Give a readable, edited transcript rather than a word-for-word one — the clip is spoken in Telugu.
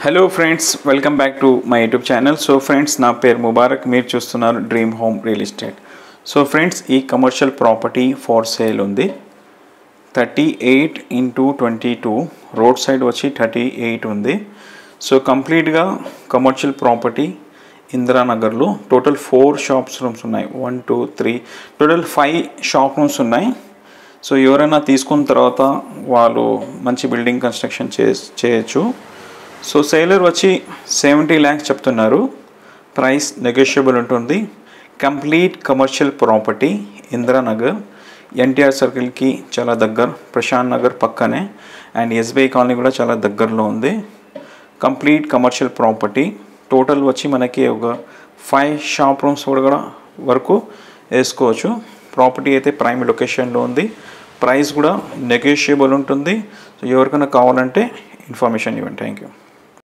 Hello friends welcome back to my YouTube channel. So friends నా పేరు ముబారక్, మీరు చూస్తున్నారు dream home real estate. So friends ఈ కమర్షియల్ ప్రాపర్టీ ఫర్ సేల్ ఉంది। 38x22 రోడ్ సైడ్ వచ్చి 38 ఉంది। సో కంప్లీట్గా కమర్షియల్ ప్రాపర్టీ ఇందిరానగర్లో టోటల్ 4 షాప్స్ రూమ్స్ ఉన్నాయి। 1 2 3 టోటల్ 5 షాప్ రూమ్స్ ఉన్నాయి। సో ఎవరైనా తీసుకున్న తర్వాత వాళ్ళు మంచి బిల్డింగ్ కన్స్ట్రక్షన్ చేయొచ్చు। సో సేలర్ వచ్చి 70 lakhs చెప్తున్నారు, ప్రైస్ నెగోషియబుల్ ఉంటుంది। Complete commercial property Indiranagar, NTR సర్కిల్కి చాలా దగ్గర, ప్రశాంత్ నగర్ పక్కనే అండ్ ఎస్బీఐ కాలనీ కూడా చాలా దగ్గరలో ఉంది। కంప్లీట్ కమర్షియల్ ప్రాపర్టీ టోటల్ వచ్చి మనకి ఒక 5 షాప్ రూమ్స్ కూడా వరకు వేసుకోవచ్చు। ప్రాపర్టీ అయితే ప్రైమ్ లొకేషన్లో ఉంది, ప్రైస్ కూడా నెగోషియబుల్ ఉంటుంది। సో ఎవరికైనా కావాలంటే ఇన్ఫర్మేషన్ ఇవ్వండి। Thank you.